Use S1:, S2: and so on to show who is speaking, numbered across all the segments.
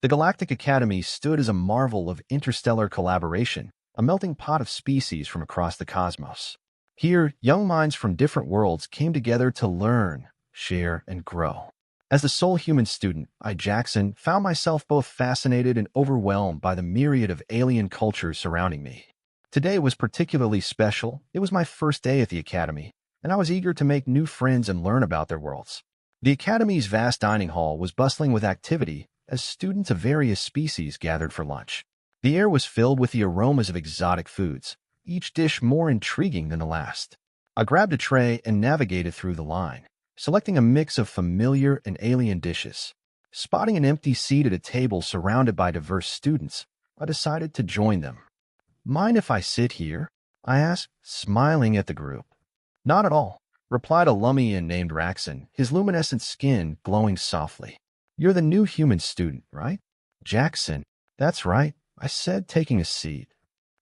S1: The Galactic Academy stood as a marvel of interstellar collaboration, a melting pot of species from across the cosmos. Here, young minds from different worlds came together to learn, share, and grow. As the sole human student, Jackson, found myself both fascinated and overwhelmed by the myriad of alien cultures surrounding me. Today was particularly special. It was my first day at the Academy, and I was eager to make new friends and learn about their worlds. The Academy's vast dining hall was bustling with activity as students of various species gathered for lunch. The air was filled with the aromas of exotic foods, each dish more intriguing than the last. I grabbed a tray and navigated through the line, selecting a mix of familiar and alien dishes. Spotting an empty seat at a table surrounded by diverse students, I decided to join them. "Mind if I sit here?" I asked, smiling at the group. "Not at all," replied a Lumian named Raxon, his luminescent skin glowing softly. "You're the new human student, right?" "Jackson." "That's right," I said, taking a seat.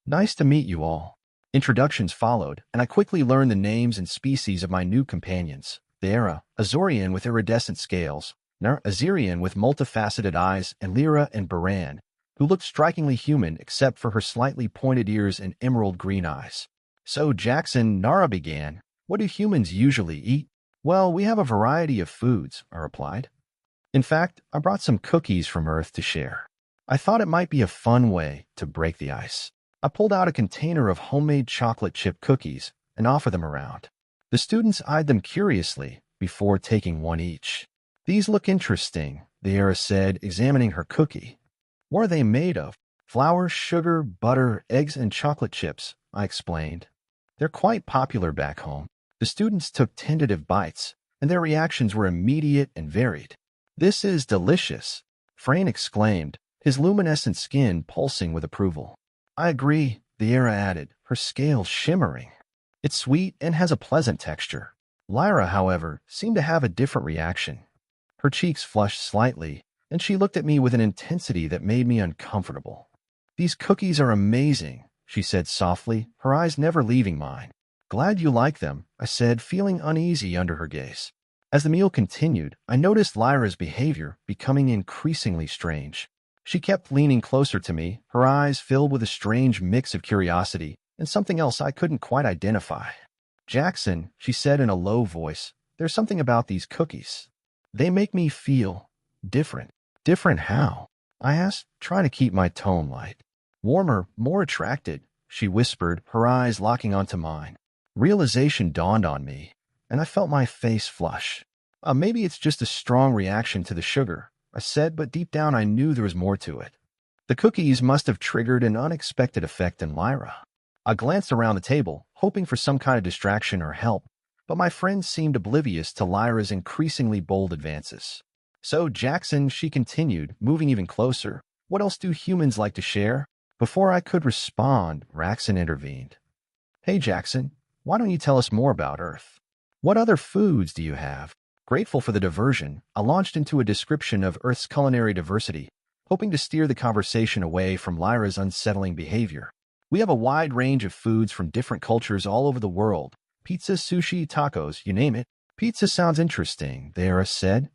S1: "Nice to meet you all." Introductions followed, and I quickly learned the names and species of my new companions. Thera, Azorian with iridescent scales, Azirian with multifaceted eyes, and Lyra and Baran, who looked strikingly human except for her slightly pointed ears and emerald green eyes. "So, Jackson," Nara began, "what do humans usually eat?" "Well, we have a variety of foods," I replied. "In fact, I brought some cookies from Earth to share." I thought it might be a fun way to break the ice. I pulled out a container of homemade chocolate chip cookies and offered them around. The students eyed them curiously before taking one each. "These look interesting," the heiress said, examining her cookie. "What are they made of?" "Flour, sugar, butter, eggs, and chocolate chips," I explained. "They're quite popular back home." The students took tentative bites, and their reactions were immediate and varied. "This is delicious," Frayne exclaimed, his luminescent skin pulsing with approval. "I agree," the Era added, her scales shimmering. "It's sweet and has a pleasant texture." Lyra, however, seemed to have a different reaction. Her cheeks flushed slightly, and she looked at me with an intensity that made me uncomfortable. "These cookies are amazing," she said softly, her eyes never leaving mine. "Glad you like them," I said, feeling uneasy under her gaze. As the meal continued, I noticed Lyra's behavior becoming increasingly strange. She kept leaning closer to me, her eyes filled with a strange mix of curiosity and something else I couldn't quite identify. "Jackson," she said in a low voice, "there's something about these cookies. They make me feel different." "Different how?" I asked, trying to keep my tone light. "Warmer, more attracted," she whispered, her eyes locking onto mine. Realization dawned on me, and I felt my face flush. Maybe it's just a strong reaction to the sugar," I said, but deep down I knew there was more to it. The cookies must have triggered an unexpected effect in Lyra. I glanced around the table, hoping for some kind of distraction or help, but my friends seemed oblivious to Lyra's increasingly bold advances. "So, Jackson," she continued, moving even closer, "what else do humans like to share?" Before I could respond, Raxon intervened. "Hey, Jackson, why don't you tell us more about Earth? What other foods do you have?" Grateful for the diversion, I launched into a description of Earth's culinary diversity, hoping to steer the conversation away from Lyra's unsettling behavior. "We have a wide range of foods from different cultures all over the world. Pizza, sushi, tacos, you name it." "Pizza sounds interesting," the heiress said.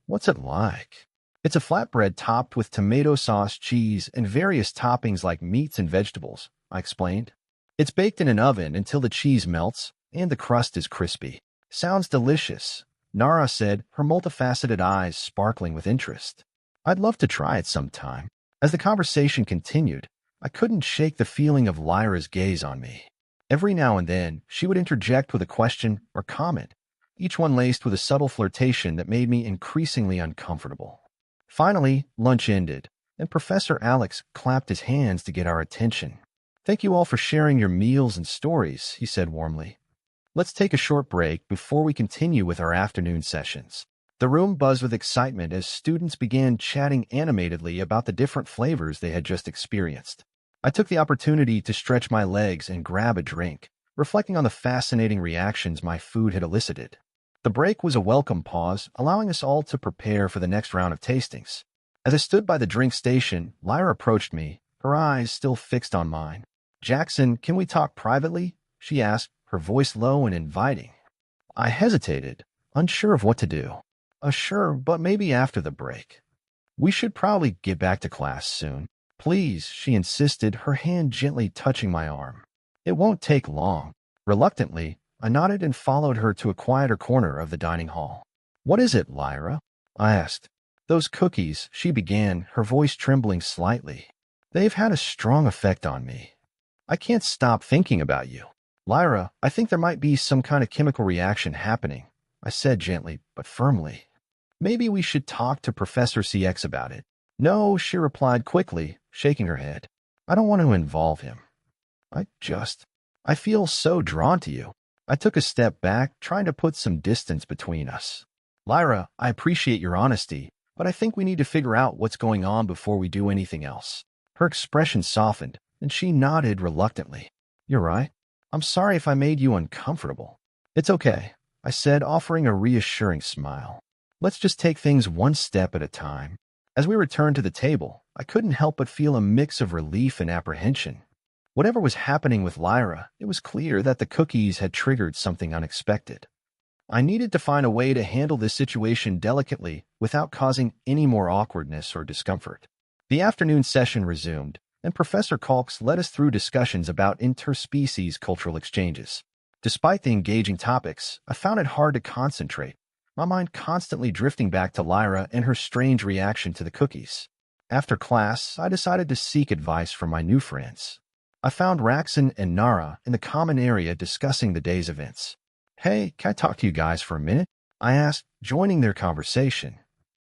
S1: "What's it like?" "It's a flatbread topped with tomato sauce, cheese, and various toppings like meats and vegetables," I explained. "It's baked in an oven until the cheese melts and the crust is crispy." "Sounds delicious," Nara said, her multifaceted eyes sparkling with interest. "I'd love to try it sometime." As the conversation continued, I couldn't shake the feeling of Lyra's gaze on me. Every now and then, she would interject with a question or comment, each one laced with a subtle flirtation that made me increasingly uncomfortable. Finally, lunch ended, and Professor Alex clapped his hands to get our attention. "Thank you all for sharing your meals and stories," he said warmly. "Let's take a short break before we continue with our afternoon sessions." The room buzzed with excitement as students began chatting animatedly about the different flavors they had just experienced. I took the opportunity to stretch my legs and grab a drink, reflecting on the fascinating reactions my food had elicited. The break was a welcome pause, allowing us all to prepare for the next round of tastings. As I stood by the drink station, Lyra approached me, her eyes still fixed on mine. "Jackson, can we talk privately?" she asked, her voice low and inviting. I hesitated, unsure of what to do. Sure, but maybe after the break." We should probably get back to class soon. Please, she insisted, her hand gently touching my arm. It won't take long. Reluctantly, I nodded and followed her to a quieter corner of the dining hall. What is it, Lyra? I asked. Those cookies, she began, her voice trembling slightly. They've had a strong effect on me. I can't stop thinking about you. Lyra, I think there might be some kind of chemical reaction happening, I said gently but firmly. Maybe we should talk to Professor CX about it. No, she replied quickly, shaking her head. I don't want to involve him. I feel so drawn to you. I took a step back, trying to put some distance between us. Lyra, I appreciate your honesty, but I think we need to figure out what's going on before we do anything else. Her expression softened, and she nodded reluctantly. You're right. I'm sorry if I made you uncomfortable. It's okay, I said, offering a reassuring smile. Let's just take things one step at a time. As we returned to the table, I couldn't help but feel a mix of relief and apprehension. Whatever was happening with Lyra, it was clear that the cookies had triggered something unexpected. I needed to find a way to handle this situation delicately without causing any more awkwardness or discomfort. The afternoon session resumed, and Professor Kalks led us through discussions about interspecies cultural exchanges. Despite the engaging topics, I found it hard to concentrate, my mind constantly drifting back to Lyra and her strange reaction to the cookies. After class, I decided to seek advice from my new friends. I found Raxon and Nara in the common area discussing the day's events. Hey, can I talk to you guys for a minute? I asked, joining their conversation.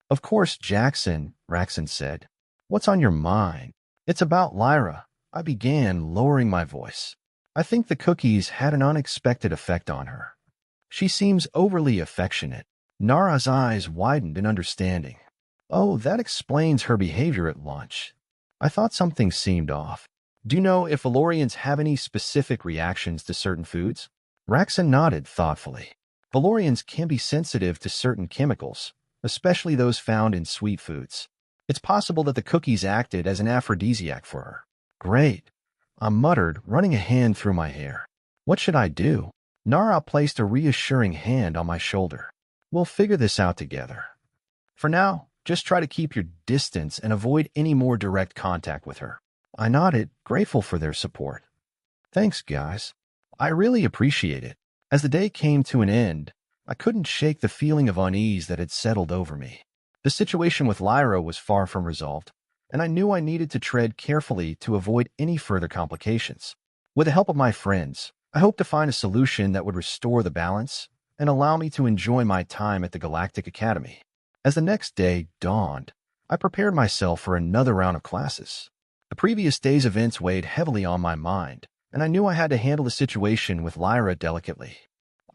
S1: Of course, Jackson, Raxon said. What's on your mind? It's about Lyra. I began, lowering my voice. I think the cookies had an unexpected effect on her. She seems overly affectionate. Nara's eyes widened in understanding. Oh, that explains her behavior at lunch. I thought something seemed off. Do you know if Valorians have any specific reactions to certain foods? Raxon nodded thoughtfully. Valorians can be sensitive to certain chemicals, especially those found in sweet foods. It's possible that the cookies acted as an aphrodisiac for her. Great, I muttered, running a hand through my hair. What should I do? Nara placed a reassuring hand on my shoulder. We'll figure this out together. For now, just try to keep your distance and avoid any more direct contact with her. I nodded, grateful for their support. Thanks, guys. I really appreciate it. As the day came to an end, I couldn't shake the feeling of unease that had settled over me. The situation with Lyra was far from resolved, and I knew I needed to tread carefully to avoid any further complications. With the help of my friends, I hoped to find a solution that would restore the balance and allow me to enjoy my time at the Galactic Academy. As the next day dawned, I prepared myself for another round of classes. The previous day's events weighed heavily on my mind, and I knew I had to handle the situation with Lyra delicately.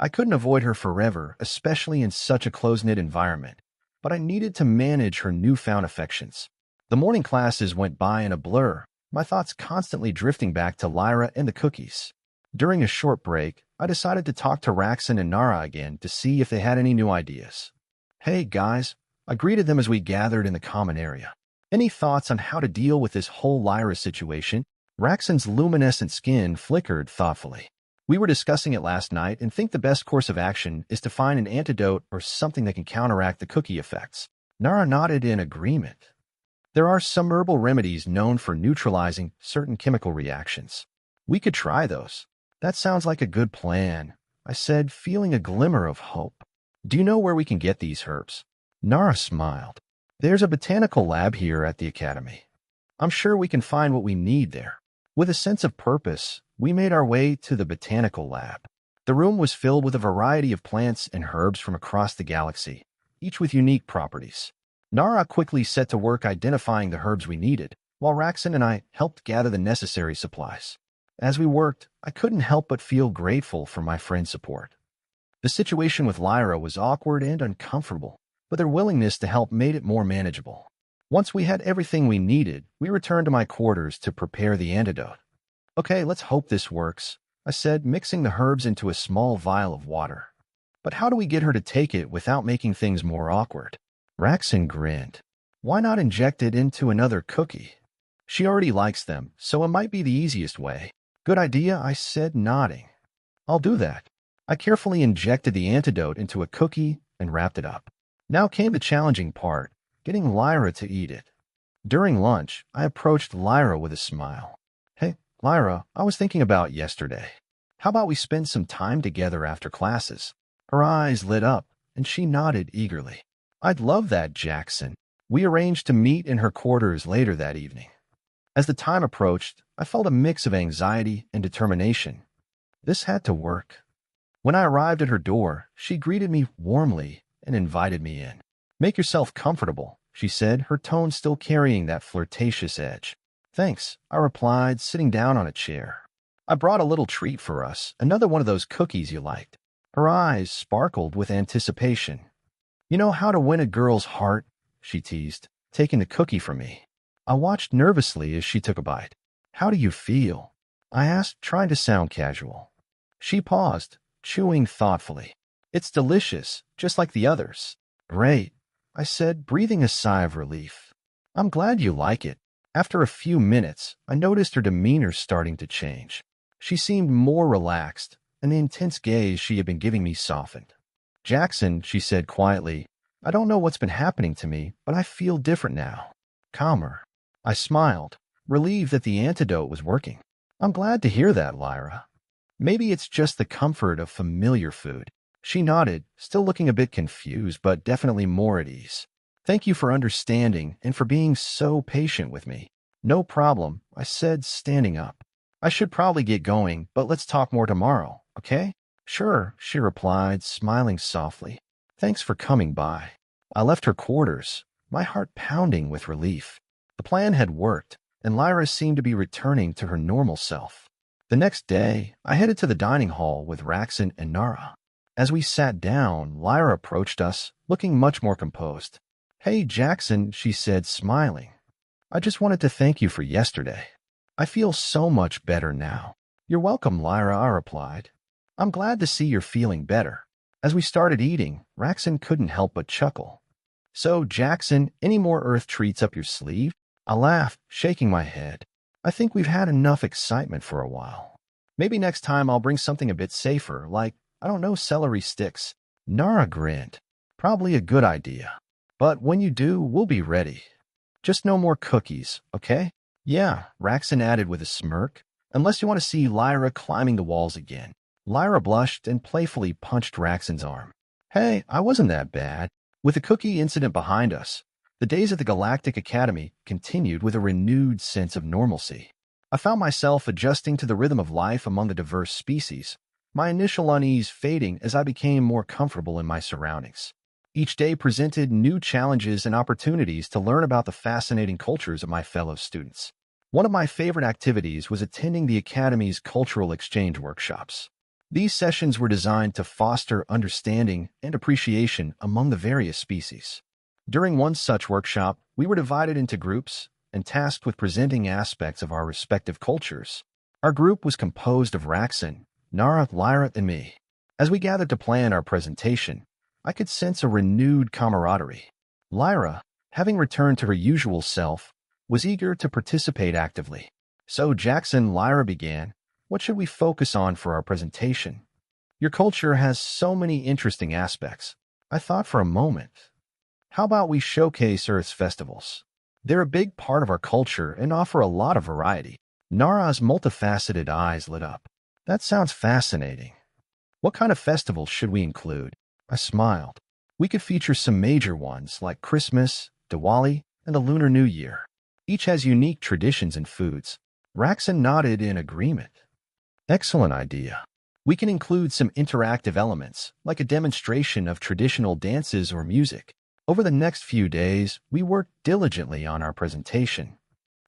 S1: I couldn't avoid her forever, especially in such a close-knit environment, but I needed to manage her newfound affections. The morning classes went by in a blur, my thoughts constantly drifting back to Lyra and the cookies. During a short break, I decided to talk to Raxon and Nara again to see if they had any new ideas. Hey, guys, I greeted them as we gathered in the common area. Any thoughts on how to deal with this whole Lyra situation? Raxon's luminescent skin flickered thoughtfully. We were discussing it last night and think the best course of action is to find an antidote or something that can counteract the cookie effects. Nara nodded in agreement. There are some herbal remedies known for neutralizing certain chemical reactions. We could try those. That sounds like a good plan, I said, feeling a glimmer of hope. Do you know where we can get these herbs? Nara smiled. There's a botanical lab here at the academy. I'm sure we can find what we need there. With a sense of purpose, we made our way to the botanical lab. The room was filled with a variety of plants and herbs from across the galaxy, each with unique properties. Nara quickly set to work identifying the herbs we needed, while Raxon and I helped gather the necessary supplies. As we worked, I couldn't help but feel grateful for my friend's support. The situation with Lyra was awkward and uncomfortable, but their willingness to help made it more manageable. Once we had everything we needed, we returned to my quarters to prepare the antidote. Okay, let's hope this works, I said, mixing the herbs into a small vial of water. But how do we get her to take it without making things more awkward? Raxon grinned. Why not inject it into another cookie? She already likes them, so it might be the easiest way. Good idea, I said, nodding. I'll do that. I carefully injected the antidote into a cookie and wrapped it up. Now came the challenging part, getting Lyra to eat it. During lunch, I approached Lyra with a smile. Hey, Lyra, I was thinking about yesterday. How about we spend some time together after classes? Her eyes lit up, and she nodded eagerly. I'd love that, Jackson. We arranged to meet in her quarters later that evening. As the time approached, I felt a mix of anxiety and determination. This had to work. When I arrived at her door, she greeted me warmly and invited me in. Make yourself comfortable, she said, her tone still carrying that flirtatious edge. Thanks, I replied, sitting down on a chair. I brought a little treat for us, another one of those cookies you liked. Her eyes sparkled with anticipation. You know how to win a girl's heart, she teased, taking the cookie from me. I watched nervously as she took a bite. How do you feel? I asked, trying to sound casual. She paused, chewing thoughtfully. It's delicious, just like the others. Great, I said, breathing a sigh of relief. I'm glad you like it. After a few minutes, I noticed her demeanor starting to change. She seemed more relaxed, and the intense gaze she had been giving me softened. Jackson, she said quietly, I don't know what's been happening to me, but I feel different now. Calmer. I smiled, relieved that the antidote was working. I'm glad to hear that, Lyra. Maybe it's just the comfort of familiar food. She nodded, still looking a bit confused, but definitely more at ease. Thank you for understanding and for being so patient with me. No problem, I said, standing up. I should probably get going, but let's talk more tomorrow, okay? Sure, she replied, smiling softly. Thanks for coming by. I left her quarters, my heart pounding with relief. The plan had worked, and Lyra seemed to be returning to her normal self. The next day, I headed to the dining hall with Raxon and Nara. As we sat down, Lyra approached us, looking much more composed. Hey, Jackson, she said, smiling. I just wanted to thank you for yesterday. I feel so much better now. You're welcome, Lyra, I replied. I'm glad to see you're feeling better. As we started eating, Raxon couldn't help but chuckle. So, Jackson, any more Earth treats up your sleeve? I laughed, shaking my head. I think we've had enough excitement for a while. Maybe next time I'll bring something a bit safer, like, I don't know, celery sticks. Nara grinned. Probably a good idea. But when you do, we'll be ready. Just no more cookies, okay? Yeah, Raxon added with a smirk. Unless you want to see Lyra climbing the walls again. Lyra blushed and playfully punched Raxon's arm. Hey, I wasn't that bad. With the cookie incident behind us, the days at the Galactic Academy continued with a renewed sense of normalcy. I found myself adjusting to the rhythm of life among the diverse species, my initial unease fading as I became more comfortable in my surroundings. Each day presented new challenges and opportunities to learn about the fascinating cultures of my fellow students. One of my favorite activities was attending the Academy's cultural exchange workshops. These sessions were designed to foster understanding and appreciation among the various species. During one such workshop, we were divided into groups and tasked with presenting aspects of our respective cultures. Our group was composed of Raxon, Nara, Lyra, and me. As we gathered to plan our presentation, I could sense a renewed camaraderie. Lyra, having returned to her usual self, was eager to participate actively. So Jackson, Lyra began, what should we focus on for our presentation? Your culture has so many interesting aspects. I thought for a moment. How about we showcase Earth's festivals? They're a big part of our culture and offer a lot of variety. Nara's multifaceted eyes lit up. That sounds fascinating. What kind of festivals should we include? I smiled. We could feature some major ones like Christmas, Diwali, and the Lunar New Year. Each has unique traditions and foods. Raxon nodded in agreement. Excellent idea. We can include some interactive elements, like a demonstration of traditional dances or music. Over the next few days, we worked diligently on our presentation.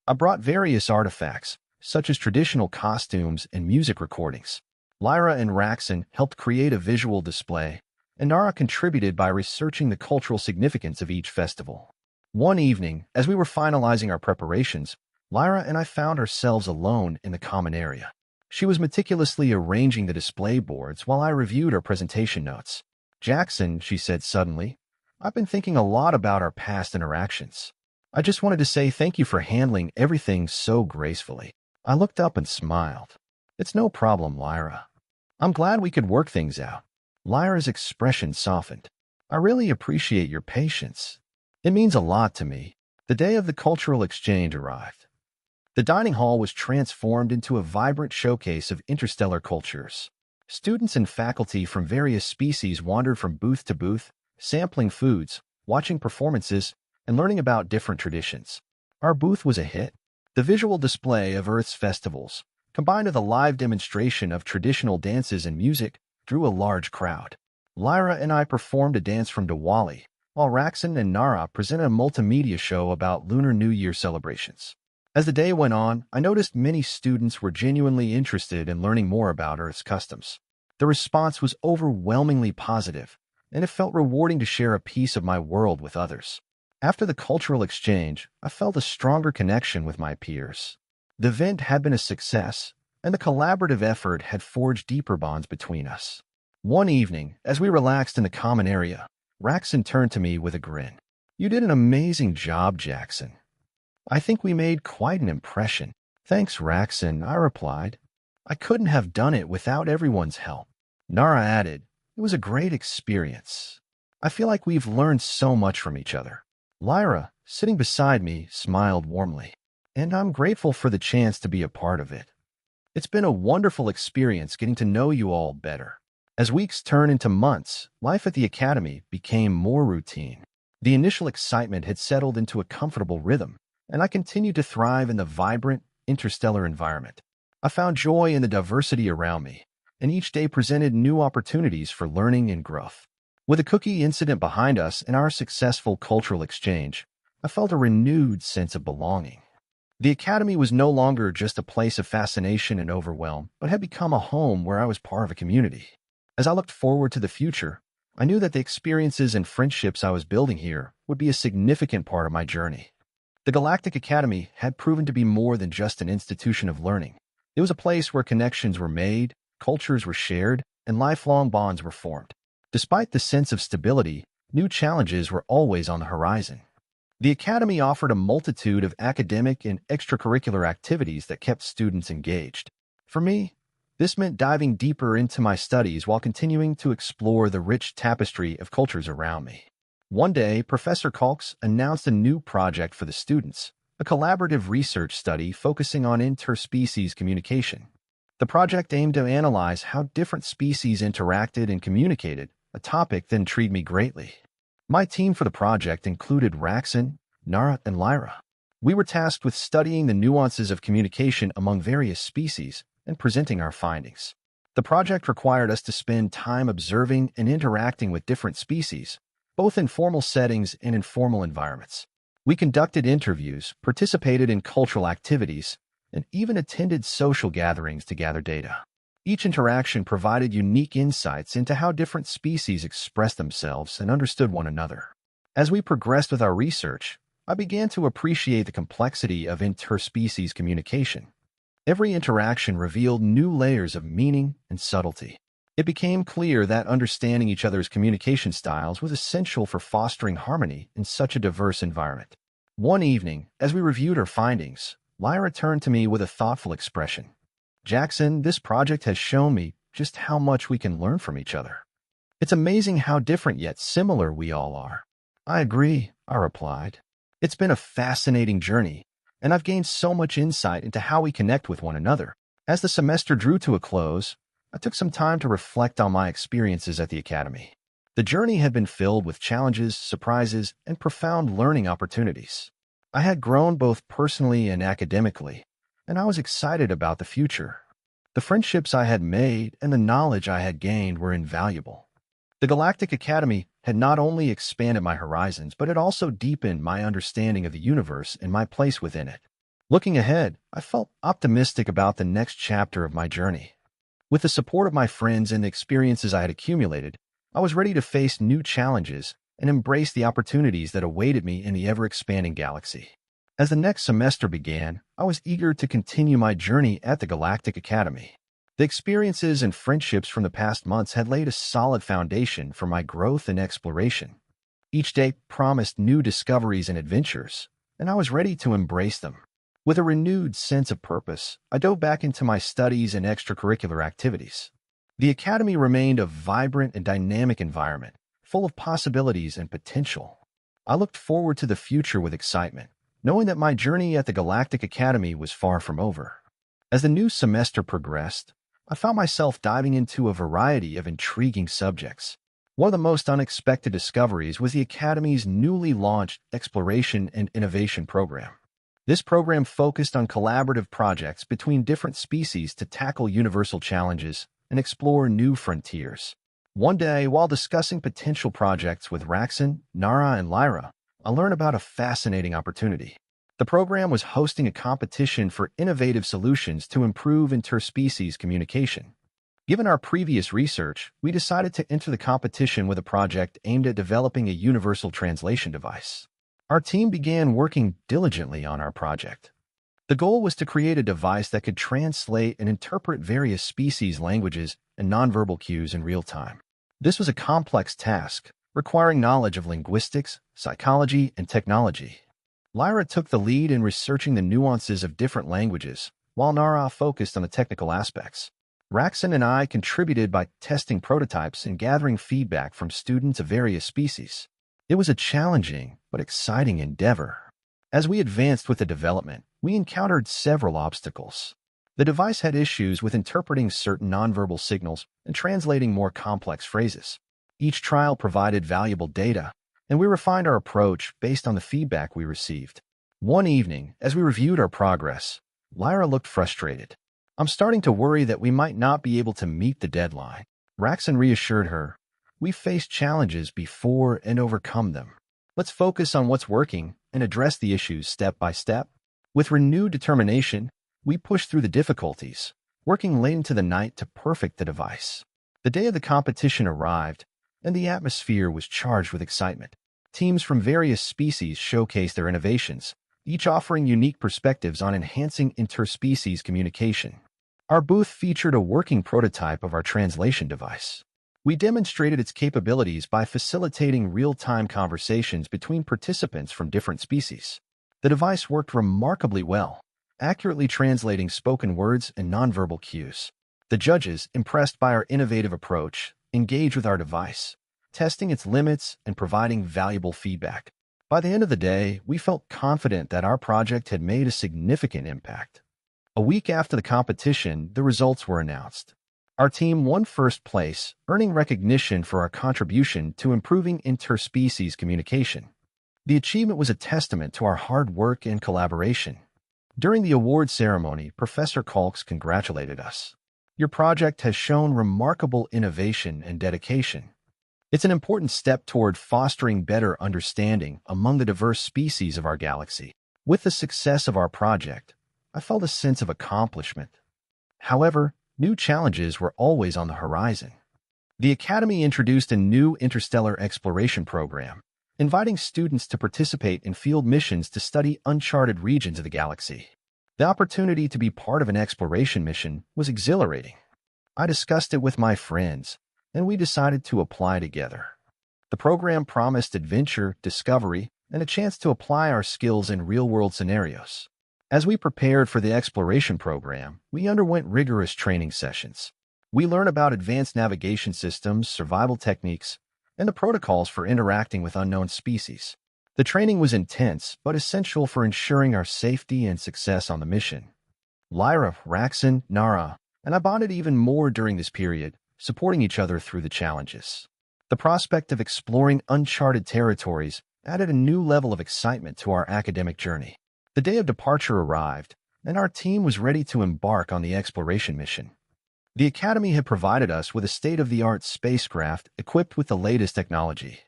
S1: I brought various artifacts, such as traditional costumes and music recordings. Lyra and Raxon helped create a visual display, and Nara contributed by researching the cultural significance of each festival. One evening, as we were finalizing our preparations, Lyra and I found ourselves alone in the common area. She was meticulously arranging the display boards while I reviewed her presentation notes. Jackson, she said suddenly, I've been thinking a lot about our past interactions. I just wanted to say thank you for handling everything so gracefully. I looked up and smiled. It's no problem, Lyra. I'm glad we could work things out. Lyra's expression softened. I really appreciate your patience. It means a lot to me. The day of the cultural exchange arrived. The dining hall was transformed into a vibrant showcase of interstellar cultures. Students and faculty from various species wandered from booth to booth, sampling foods, watching performances, and learning about different traditions. Our booth was a hit. The visual display of Earth's festivals, combined with a live demonstration of traditional dances and music, drew a large crowd. Lyra and I performed a dance from Diwali, while Raxon and Nara presented a multimedia show about Lunar New Year celebrations. As the day went on, I noticed many students were genuinely interested in learning more about Earth's customs. The response was overwhelmingly positive, and it felt rewarding to share a piece of my world with others. After the cultural exchange, I felt a stronger connection with my peers. The event had been a success, and the collaborative effort had forged deeper bonds between us. One evening, as we relaxed in the common area, Raxon turned to me with a grin. "You did an amazing job, Jackson. I think we made quite an impression." "Thanks, Raxon," I replied. "I couldn't have done it without everyone's help." Nara added, "It was a great experience. I feel like we've learned so much from each other." Lyra, sitting beside me, smiled warmly. "And I'm grateful for the chance to be a part of it. It's been a wonderful experience getting to know you all better." As weeks turned into months, life at the academy became more routine. The initial excitement had settled into a comfortable rhythm, and I continued to thrive in the vibrant, interstellar environment. I found joy in the diversity around me, and each day presented new opportunities for learning and growth. With the cookie incident behind us and our successful cultural exchange, I felt a renewed sense of belonging. The academy was no longer just a place of fascination and overwhelm, but had become a home where I was part of a community. As I looked forward to the future, I knew that the experiences and friendships I was building here would be a significant part of my journey. The Galactic Academy had proven to be more than just an institution of learning. It was a place where connections were made, cultures were shared, and lifelong bonds were formed. Despite the sense of stability, new challenges were always on the horizon. The Academy offered a multitude of academic and extracurricular activities that kept students engaged. For me, this meant diving deeper into my studies while continuing to explore the rich tapestry of cultures around me. One day, Professor Kalks announced a new project for the students, a collaborative research study focusing on interspecies communication. The project aimed to analyze how different species interacted and communicated, a topic that intrigued me greatly. My team for the project included Raxon, Nara, and Lyra. We were tasked with studying the nuances of communication among various species and presenting our findings. The project required us to spend time observing and interacting with different species, both in formal settings and informal environments. We conducted interviews, participated in cultural activities, and even attended social gatherings to gather data. Each interaction provided unique insights into how different species expressed themselves and understood one another. As we progressed with our research, I began to appreciate the complexity of interspecies communication. Every interaction revealed new layers of meaning and subtlety. It became clear that understanding each other's communication styles was essential for fostering harmony in such a diverse environment. One evening, as we reviewed our findings, Lyra turned to me with a thoughtful expression. "Jackson, this project has shown me just how much we can learn from each other. It's amazing how different yet similar we all are." "I agree," I replied. "It's been a fascinating journey, and I've gained so much insight into how we connect with one another." As the semester drew to a close, I took some time to reflect on my experiences at the Academy. The journey had been filled with challenges, surprises, and profound learning opportunities. I had grown both personally and academically, and I was excited about the future. The friendships I had made and the knowledge I had gained were invaluable. The Galactic Academy had not only expanded my horizons, but it also deepened my understanding of the universe and my place within it. Looking ahead, I felt optimistic about the next chapter of my journey. With the support of my friends and the experiences I had accumulated, I was ready to face new challenges and embrace the opportunities that awaited me in the ever-expanding galaxy. As the next semester began, I was eager to continue my journey at the Galactic Academy. The experiences and friendships from the past months had laid a solid foundation for my growth and exploration. Each day promised new discoveries and adventures, and I was ready to embrace them. With a renewed sense of purpose, I dove back into my studies and extracurricular activities. The Academy remained a vibrant and dynamic environment, full of possibilities and potential. I looked forward to the future with excitement, knowing that my journey at the Galactic Academy was far from over. As the new semester progressed, I found myself diving into a variety of intriguing subjects. One of the most unexpected discoveries was the Academy's newly launched Exploration and Innovation program. This program focused on collaborative projects between different species to tackle universal challenges and explore new frontiers. One day, while discussing potential projects with Raxon, Nara, and Lyra, I learned about a fascinating opportunity. The program was hosting a competition for innovative solutions to improve interspecies communication. Given our previous research, we decided to enter the competition with a project aimed at developing a universal translation device. Our team began working diligently on our project. The goal was to create a device that could translate and interpret various species' languages and nonverbal cues in real time. This was a complex task, requiring knowledge of linguistics, psychology, and technology. Lyra took the lead in researching the nuances of different languages, while Nara focused on the technical aspects. Raxon and I contributed by testing prototypes and gathering feedback from students of various species. It was a challenging but exciting endeavor. As we advanced with the development, we encountered several obstacles. The device had issues with interpreting certain nonverbal signals and translating more complex phrases. Each trial provided valuable data, and we refined our approach based on the feedback we received. One evening, as we reviewed our progress, Lyra looked frustrated. "I'm starting to worry that we might not be able to meet the deadline." Raxon reassured her, "We've faced challenges before and overcome them. Let's focus on what's working and address the issues step by step." With renewed determination, we pushed through the difficulties, working late into the night to perfect the device. The day of the competition arrived, and the atmosphere was charged with excitement. Teams from various species showcased their innovations, each offering unique perspectives on enhancing interspecies communication. Our booth featured a working prototype of our translation device. We demonstrated its capabilities by facilitating real-time conversations between participants from different species. The device worked remarkably well, accurately translating spoken words and nonverbal cues. The judges, impressed by our innovative approach, engaged with our device, testing its limits and providing valuable feedback. By the end of the day, we felt confident that our project had made a significant impact. A week after the competition, the results were announced. Our team won first place, earning recognition for our contribution to improving interspecies communication. The achievement was a testament to our hard work and collaboration. During the award ceremony, Professor Kalks congratulated us. "Your project has shown remarkable innovation and dedication. It's an important step toward fostering better understanding among the diverse species of our galaxy." With the success of our project, I felt a sense of accomplishment. However, new challenges were always on the horizon. The Academy introduced a new interstellar exploration program, inviting students to participate in field missions to study uncharted regions of the galaxy. The opportunity to be part of an exploration mission was exhilarating. I discussed it with my friends, and we decided to apply together. The program promised adventure, discovery, and a chance to apply our skills in real-world scenarios. As we prepared for the exploration program, we underwent rigorous training sessions. We learned about advanced navigation systems, survival techniques, and the protocols for interacting with unknown species. The training was intense, but essential for ensuring our safety and success on the mission. Lyra, Raxon, Nara, and I bonded even more during this period, supporting each other through the challenges. The prospect of exploring uncharted territories added a new level of excitement to our academic journey. The day of departure arrived, and our team was ready to embark on the exploration mission. The Academy had provided us with a state-of-the-art spacecraft equipped with the latest technology.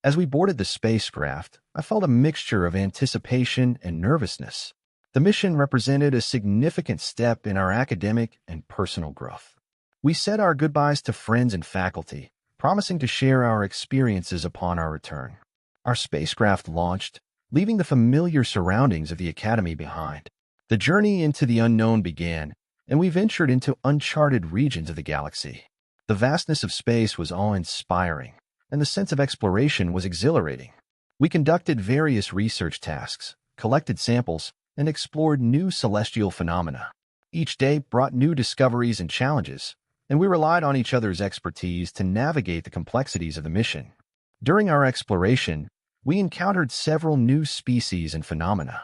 S1: As we boarded the spacecraft, I felt a mixture of anticipation and nervousness. The mission represented a significant step in our academic and personal growth. We said our goodbyes to friends and faculty, promising to share our experiences upon our return. Our spacecraft launched, leaving the familiar surroundings of the Academy behind. The journey into the unknown began, and we ventured into uncharted regions of the galaxy. The vastness of space was awe-inspiring, and the sense of exploration was exhilarating. We conducted various research tasks, collected samples, and explored new celestial phenomena. Each day brought new discoveries and challenges, and we relied on each other's expertise to navigate the complexities of the mission. During our exploration, We encountered several new species and phenomena.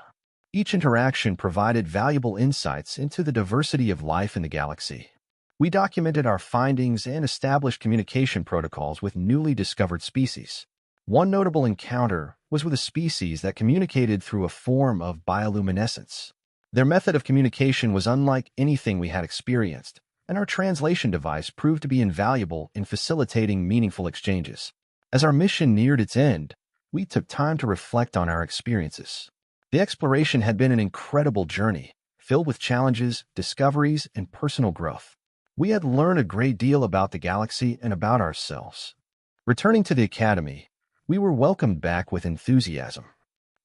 S1: Each interaction provided valuable insights into the diversity of life in the galaxy. We documented our findings and established communication protocols with newly discovered species. One notable encounter was with a species that communicated through a form of bioluminescence. Their method of communication was unlike anything we had experienced, and our translation device proved to be invaluable in facilitating meaningful exchanges. As our mission neared its end, we took time to reflect on our experiences. The exploration had been an incredible journey, filled with challenges, discoveries, and personal growth. We had learned a great deal about the galaxy and about ourselves. Returning to the Academy, we were welcomed back with enthusiasm.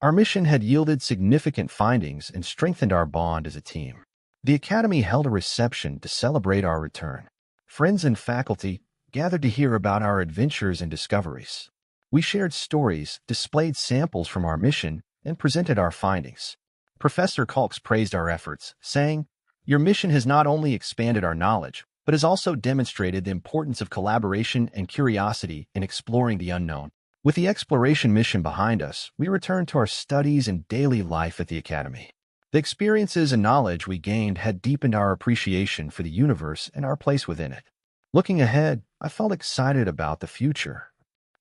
S1: Our mission had yielded significant findings and strengthened our bond as a team. The Academy held a reception to celebrate our return. Friends and faculty gathered to hear about our adventures and discoveries. We shared stories, displayed samples from our mission, and presented our findings. Professor Kalks praised our efforts, saying, "Your mission has not only expanded our knowledge, but has also demonstrated the importance of collaboration and curiosity in exploring the unknown." With the exploration mission behind us, we returned to our studies and daily life at the Academy. The experiences and knowledge we gained had deepened our appreciation for the universe and our place within it. Looking ahead, I felt excited about the future.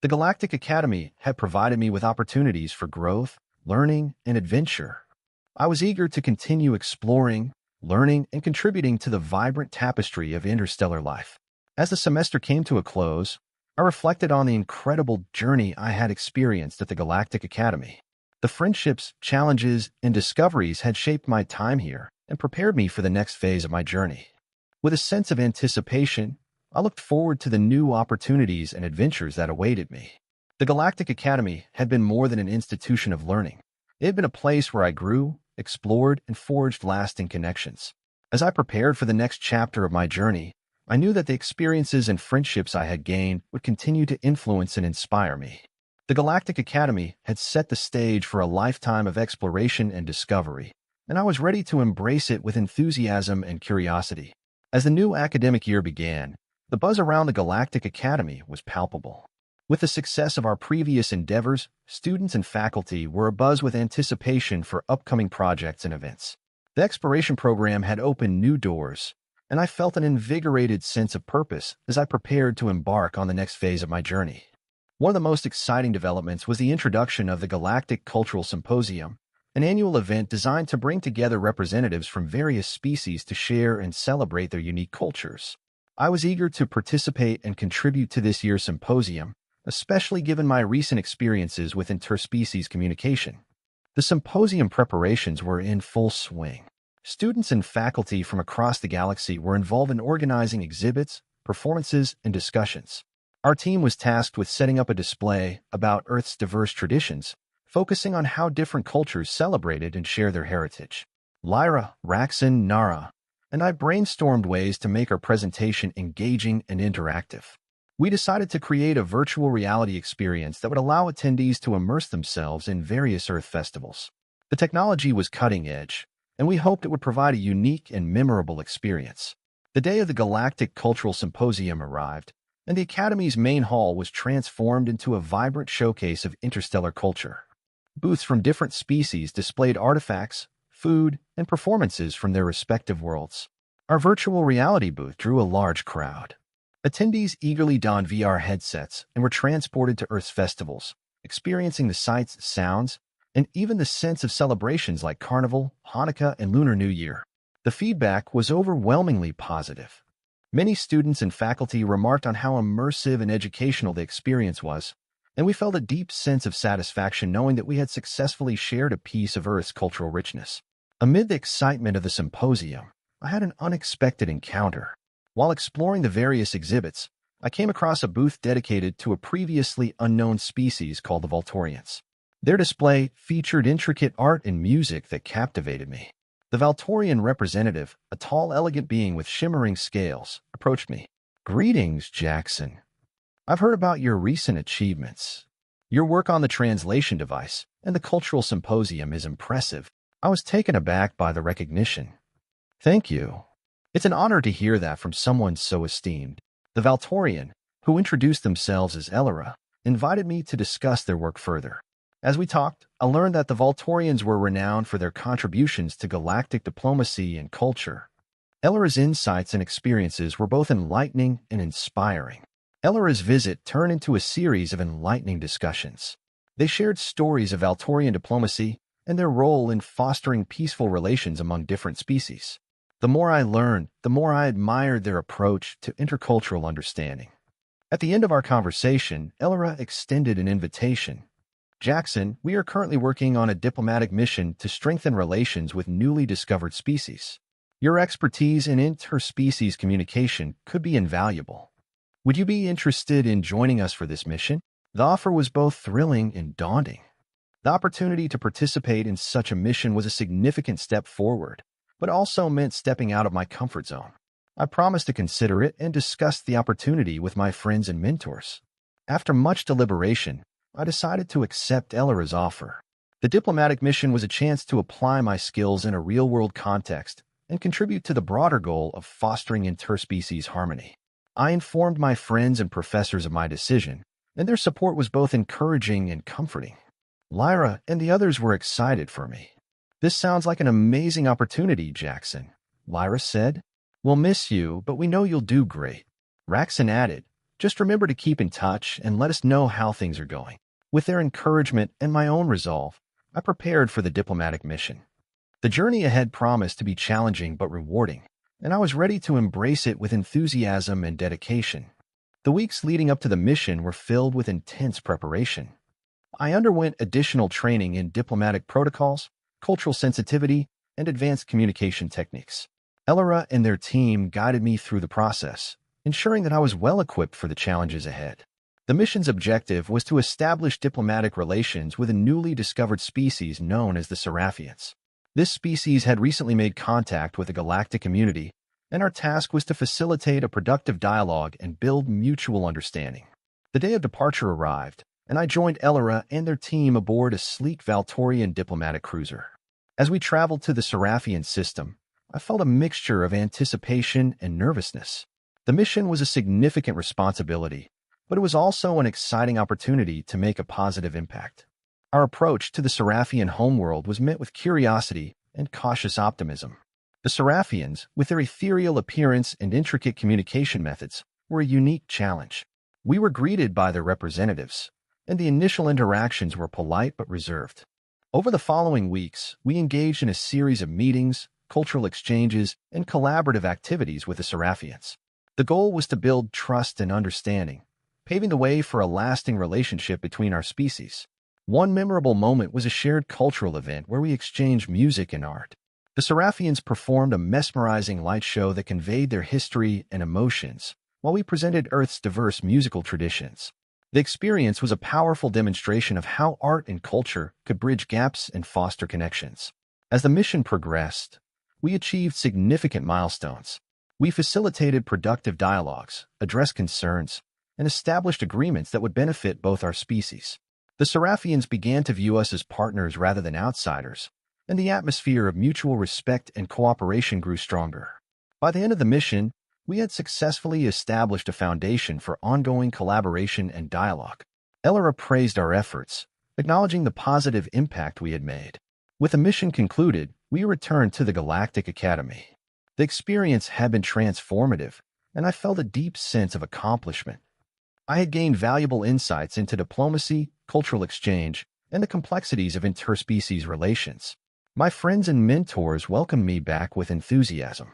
S1: The Galactic Academy had provided me with opportunities for growth, learning, and adventure. I was eager to continue exploring, learning, and contributing to the vibrant tapestry of interstellar life. As the semester came to a close, I reflected on the incredible journey I had experienced at the Galactic Academy. The friendships, challenges, and discoveries had shaped my time here and prepared me for the next phase of my journey. With a sense of anticipation, I looked forward to the new opportunities and adventures that awaited me. The Galactic Academy had been more than an institution of learning. It had been a place where I grew, explored, and forged lasting connections. As I prepared for the next chapter of my journey, I knew that the experiences and friendships I had gained would continue to influence and inspire me. The Galactic Academy had set the stage for a lifetime of exploration and discovery, and I was ready to embrace it with enthusiasm and curiosity. As the new academic year began, the buzz around the Galactic Academy was palpable. With the success of our previous endeavors, students and faculty were abuzz with anticipation for upcoming projects and events. The exploration program had opened new doors, and I felt an invigorated sense of purpose as I prepared to embark on the next phase of my journey. One of the most exciting developments was the introduction of the Galactic Cultural Symposium, an annual event designed to bring together representatives from various species to share and celebrate their unique cultures. I was eager to participate and contribute to this year's symposium, especially given my recent experiences with interspecies communication. The symposium preparations were in full swing. Students and faculty from across the galaxy were involved in organizing exhibits, performances, and discussions. Our team was tasked with setting up a display about Earth's diverse traditions, focusing on how different cultures celebrated and share their heritage. Lyra, Raxon, Nara, and I brainstormed ways to make our presentation engaging and interactive. We decided to create a virtual reality experience that would allow attendees to immerse themselves in various Earth festivals. The technology was cutting edge, and we hoped it would provide a unique and memorable experience. The day of the Galactic Cultural Symposium arrived, and the Academy's main hall was transformed into a vibrant showcase of interstellar culture. Booths from different species displayed artifacts, food, and performances from their respective worlds. Our virtual reality booth drew a large crowd. Attendees eagerly donned VR headsets and were transported to Earth's festivals, experiencing the sights, sounds, and even the sense of celebrations like Carnival, Hanukkah, and Lunar New Year. The feedback was overwhelmingly positive. Many students and faculty remarked on how immersive and educational the experience was, and we felt a deep sense of satisfaction knowing that we had successfully shared a piece of Earth's cultural richness. Amid the excitement of the symposium, I had an unexpected encounter. While exploring the various exhibits, I came across a booth dedicated to a previously unknown species called the Valtorians. Their display featured intricate art and music that captivated me. The Valtorian representative, a tall, elegant being with shimmering scales, approached me. "Greetings, Jackson. I've heard about your recent achievements. Your work on the translation device and the cultural symposium is impressive." I was taken aback by the recognition. "Thank you. It's an honor to hear that from someone so esteemed." The Valtorian, who introduced themselves as Elora, invited me to discuss their work further. As we talked, I learned that the Voltorians were renowned for their contributions to galactic diplomacy and culture. Ellora's insights and experiences were both enlightening and inspiring. Ellora's visit turned into a series of enlightening discussions. They shared stories of Valtorian diplomacy and their role in fostering peaceful relations among different species. The more I learned, the more I admired their approach to intercultural understanding. At the end of our conversation, Ellora extended an invitation. Jackson, we are currently working on a diplomatic mission to strengthen relations with newly discovered species. Your expertise in interspecies communication could be invaluable. Would you be interested in joining us for this mission? The offer was both thrilling and daunting. The opportunity to participate in such a mission was a significant step forward, but also meant stepping out of my comfort zone. I promised to consider it and discuss the opportunity with my friends and mentors. After much deliberation, I decided to accept Ellora's offer. The diplomatic mission was a chance to apply my skills in a real-world context and contribute to the broader goal of fostering interspecies harmony. I informed my friends and professors of my decision, and their support was both encouraging and comforting. Lyra and the others were excited for me. "This sounds like an amazing opportunity, Jackson," Lyra said. "We'll miss you, but we know you'll do great." Raxon added, "Just remember to keep in touch and let us know how things are going." With their encouragement and my own resolve, I prepared for the diplomatic mission. The journey ahead promised to be challenging but rewarding, and I was ready to embrace it with enthusiasm and dedication. The weeks leading up to the mission were filled with intense preparation. I underwent additional training in diplomatic protocols, cultural sensitivity, and advanced communication techniques. Ellora and their team guided me through the process, ensuring that I was well equipped for the challenges ahead. The mission's objective was to establish diplomatic relations with a newly discovered species known as the Seraphians. This species had recently made contact with the galactic community, and our task was to facilitate a productive dialogue and build mutual understanding. The day of departure arrived, and I joined Ellora and their team aboard a sleek Valtorian diplomatic cruiser. As we traveled to the Seraphian system, I felt a mixture of anticipation and nervousness. The mission was a significant responsibility, but it was also an exciting opportunity to make a positive impact. Our approach to the Seraphian homeworld was met with curiosity and cautious optimism. The Seraphians, with their ethereal appearance and intricate communication methods, were a unique challenge. We were greeted by their representatives, and the initial interactions were polite but reserved. Over the following weeks, we engaged in a series of meetings, cultural exchanges, and collaborative activities with the Seraphians. The goal was to build trust and understanding, paving the way for a lasting relationship between our species. One memorable moment was a shared cultural event where we exchanged music and art. The Seraphians performed a mesmerizing light show that conveyed their history and emotions, while we presented Earth's diverse musical traditions. The experience was a powerful demonstration of how art and culture could bridge gaps and foster connections. As the mission progressed, we achieved significant milestones. We facilitated productive dialogues, addressed concerns, and established agreements that would benefit both our species. The Seraphians began to view us as partners rather than outsiders, and the atmosphere of mutual respect and cooperation grew stronger. By the end of the mission, we had successfully established a foundation for ongoing collaboration and dialogue. Ellora praised our efforts, acknowledging the positive impact we had made. With the mission concluded, we returned to the Galactic Academy. The experience had been transformative, and I felt a deep sense of accomplishment. I had gained valuable insights into diplomacy, cultural exchange, and the complexities of interspecies relations. My friends and mentors welcomed me back with enthusiasm.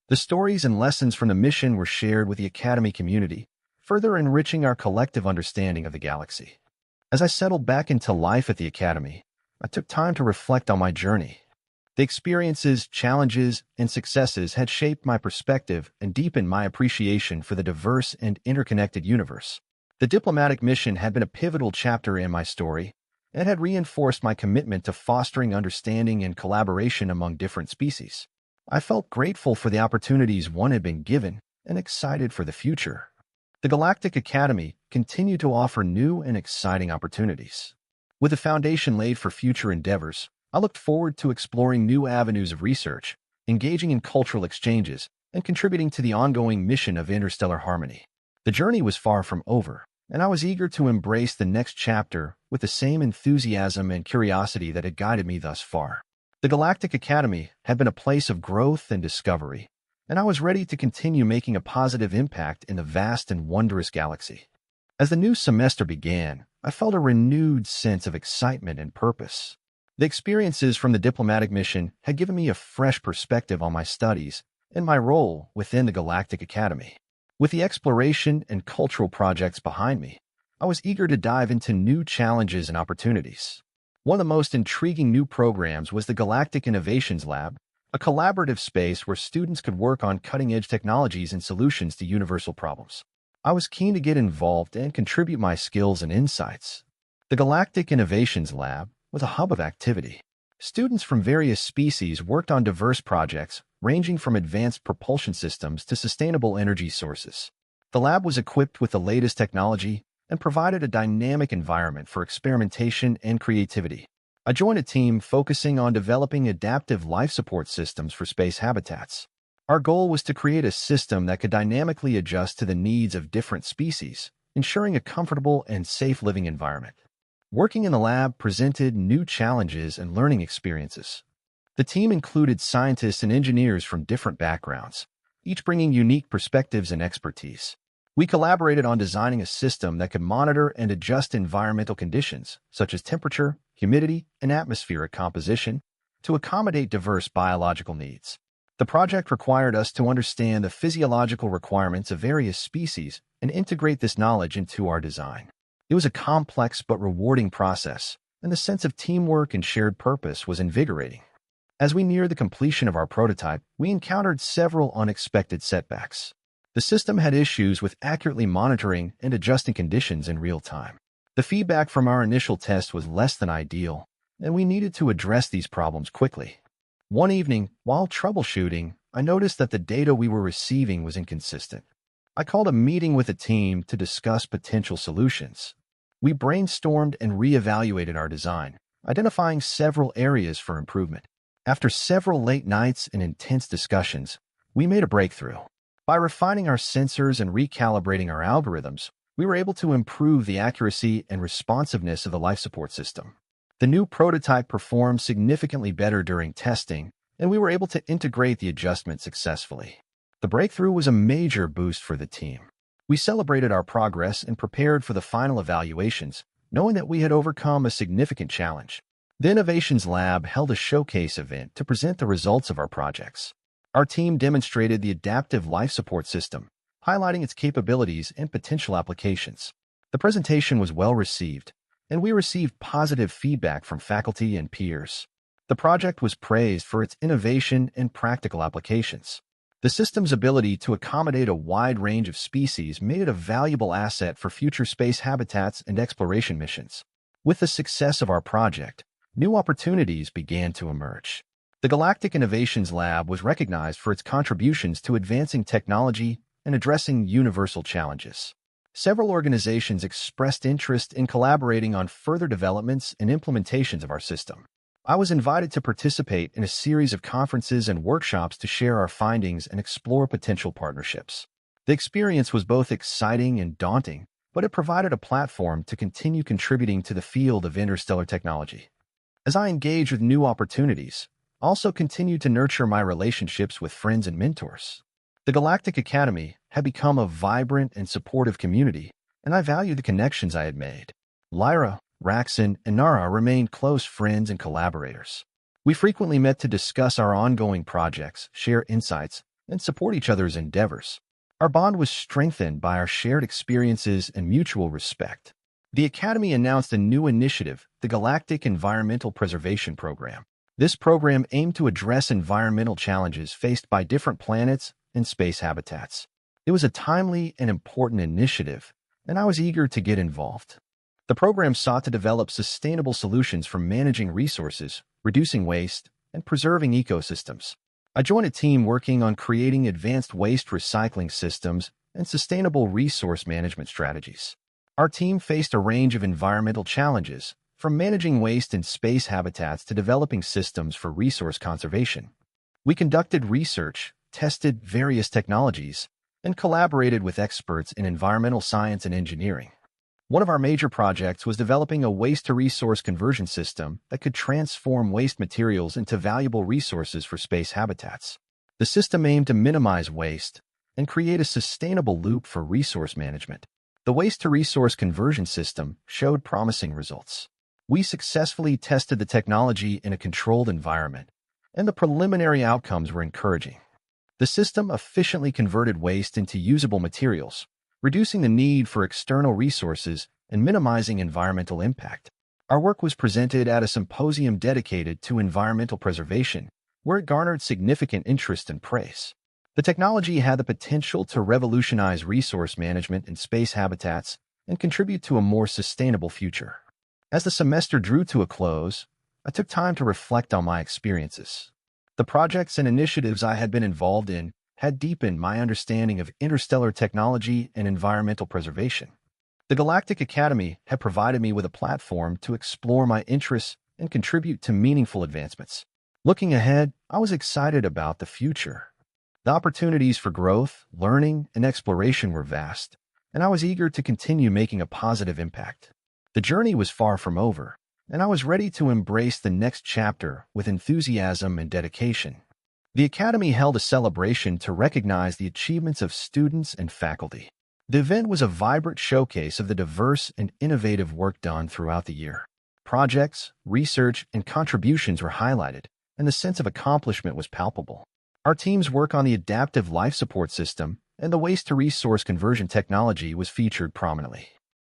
S1: The stories and lessons from the mission were shared with the Academy community, further enriching our collective understanding of the galaxy. As I settled back into life at the Academy, I took time to reflect on my journey. The experiences, challenges, and successes had shaped my perspective and deepened my appreciation for the diverse and interconnected universe. The diplomatic mission had been a pivotal chapter in my story and had reinforced my commitment to fostering understanding and collaboration among different species. I felt grateful for the opportunities one had been given and excited for the future. The Galactic Academy continued to offer new and exciting opportunities. With the foundation laid for future endeavors, I looked forward to exploring new avenues of research, engaging in cultural exchanges, and contributing to the ongoing mission of interstellar harmony. The journey was far from over, and I was eager to embrace the next chapter with the same enthusiasm and curiosity that had guided me thus far. The Galactic Academy had been a place of growth and discovery, and I was ready to continue making a positive impact in the vast and wondrous galaxy. As the new semester began, I felt a renewed sense of excitement and purpose. The experiences from the diplomatic mission had given me a fresh perspective on my studies and my role within the Galactic Academy. With the exploration and cultural projects behind me, I was eager to dive into new challenges and opportunities. One of the most intriguing new programs was the Galactic Innovations Lab, a collaborative space where students could work on cutting-edge technologies and solutions to universal problems. I was keen to get involved and contribute my skills and insights. The Galactic Innovations Lab was a hub of activity. Students from various species worked on diverse projects, ranging from advanced propulsion systems to sustainable energy sources. The lab was equipped with the latest technology and provided a dynamic environment for experimentation and creativity. I joined a team focusing on developing adaptive life support systems for space habitats. Our goal was to create a system that could dynamically adjust to the needs of different species, ensuring a comfortable and safe living environment. Working in the lab presented new challenges and learning experiences. The team included scientists and engineers from different backgrounds, each bringing unique perspectives and expertise. We collaborated on designing a system that could monitor and adjust environmental conditions, such as temperature, humidity, and atmospheric composition, to accommodate diverse biological needs. The project required us to understand the physiological requirements of various species and integrate this knowledge into our design. It was a complex but rewarding process, and the sense of teamwork and shared purpose was invigorating. As we neared the completion of our prototype, we encountered several unexpected setbacks. The system had issues with accurately monitoring and adjusting conditions in real time. The feedback from our initial test was less than ideal, and we needed to address these problems quickly. One evening, while troubleshooting, I noticed that the data we were receiving was inconsistent. I called a meeting with the team to discuss potential solutions. We brainstormed and reevaluated our design, identifying several areas for improvement. After several late nights and intense discussions, we made a breakthrough. By refining our sensors and recalibrating our algorithms, we were able to improve the accuracy and responsiveness of the life support system. The new prototype performed significantly better during testing, and we were able to integrate the adjustment successfully. The breakthrough was a major boost for the team. We celebrated our progress and prepared for the final evaluations, knowing that we had overcome a significant challenge. The Innovations Lab held a showcase event to present the results of our projects. Our team demonstrated the adaptive life support system, highlighting its capabilities and potential applications. The presentation was well received, and we received positive feedback from faculty and peers. The project was praised for its innovation and practical applications. The system's ability to accommodate a wide range of species made it a valuable asset for future space habitats and exploration missions. With the success of our project, new opportunities began to emerge. The Galactic Innovations Lab was recognized for its contributions to advancing technology and addressing universal challenges. Several organizations expressed interest in collaborating on further developments and implementations of our system. I was invited to participate in a series of conferences and workshops to share our findings and explore potential partnerships. The experience was both exciting and daunting, but it provided a platform to continue contributing to the field of interstellar technology. As I engaged with new opportunities, I also continued to nurture my relationships with friends and mentors. The Galactic Academy had become a vibrant and supportive community, and I valued the connections I had made. Lyra, Raxon, and Nara remained close friends and collaborators. We frequently met to discuss our ongoing projects, share insights, and support each other's endeavors. Our bond was strengthened by our shared experiences and mutual respect. The Academy announced a new initiative, the Galactic Environmental Preservation Program. This program aimed to address environmental challenges faced by different planets and space habitats. It was a timely and important initiative, and I was eager to get involved. The program sought to develop sustainable solutions for managing resources, reducing waste, and preserving ecosystems. I joined a team working on creating advanced waste recycling systems and sustainable resource management strategies. Our team faced a range of environmental challenges, from managing waste in space habitats to developing systems for resource conservation. We conducted research, tested various technologies, and collaborated with experts in environmental science and engineering. One of our major projects was developing a waste-to-resource conversion system that could transform waste materials into valuable resources for space habitats. The system aimed to minimize waste and create a sustainable loop for resource management. The waste-to-resource conversion system showed promising results. We successfully tested the technology in a controlled environment, and the preliminary outcomes were encouraging. The system efficiently converted waste into usable materials, reducing the need for external resources and minimizing environmental impact. Our work was presented at a symposium dedicated to environmental preservation, where it garnered significant interest and praise. The technology had the potential to revolutionize resource management in space habitats and contribute to a more sustainable future. As the semester drew to a close, I took time to reflect on my experiences. The projects and initiatives I had been involved in had deepened my understanding of interstellar technology and environmental preservation. The Galactic Academy had provided me with a platform to explore my interests and contribute to meaningful advancements. Looking ahead, I was excited about the future. The opportunities for growth, learning, and exploration were vast, and I was eager to continue making a positive impact. The journey was far from over, and I was ready to embrace the next chapter with enthusiasm and dedication. The Academy held a celebration to recognize the achievements of students and faculty. The event was a vibrant showcase of the diverse and innovative work done throughout the year. Projects, research, and contributions were highlighted, and the sense of accomplishment was palpable. Our team's work on the adaptive life support system and the waste-to-resource conversion technology was featured prominently.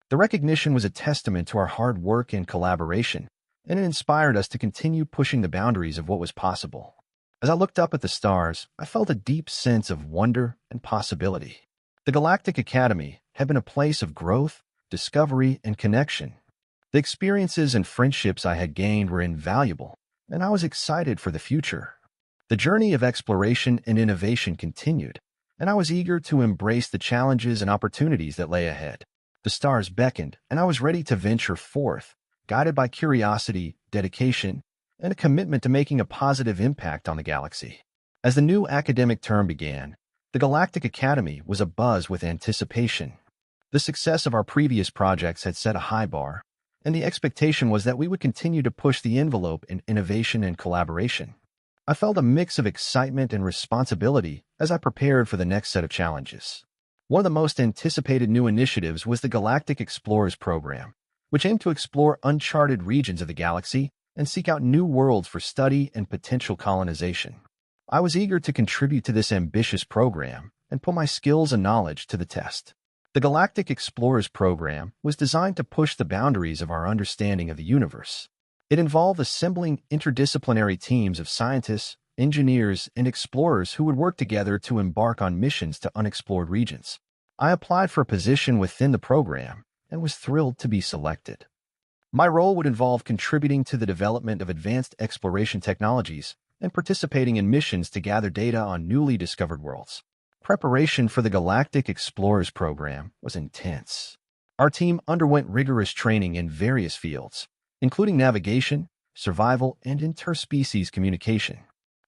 S1: The recognition was a testament to our hard work and collaboration, and it inspired us to continue pushing the boundaries of what was possible. As I looked up at the stars, I felt a deep sense of wonder and possibility. The Galactic Academy had been a place of growth, discovery, and connection. The experiences and friendships I had gained were invaluable, and I was excited for the future. The journey of exploration and innovation continued, and I was eager to embrace the challenges and opportunities that lay ahead. The stars beckoned, and I was ready to venture forth, guided by curiosity, dedication, and a commitment to making a positive impact on the galaxy. As the new academic term began, the Galactic Academy was abuzz with anticipation. The success of our previous projects had set a high bar, and the expectation was that we would continue to push the envelope in innovation and collaboration. I felt a mix of excitement and responsibility as I prepared for the next set of challenges. One of the most anticipated new initiatives was the Galactic Explorers program, which aimed to explore uncharted regions of the galaxy and seek out new worlds for study and potential colonization. I was eager to contribute to this ambitious program and put my skills and knowledge to the test. The Galactic Explorers program was designed to push the boundaries of our understanding of the universe. It involved assembling interdisciplinary teams of scientists, engineers, and explorers who would work together to embark on missions to unexplored regions. I applied for a position within the program and was thrilled to be selected. My role would involve contributing to the development of advanced exploration technologies and participating in missions to gather data on newly discovered worlds. Preparation for the Galactic Explorers program was intense. Our team underwent rigorous training in various fields, including navigation, survival, and interspecies communication.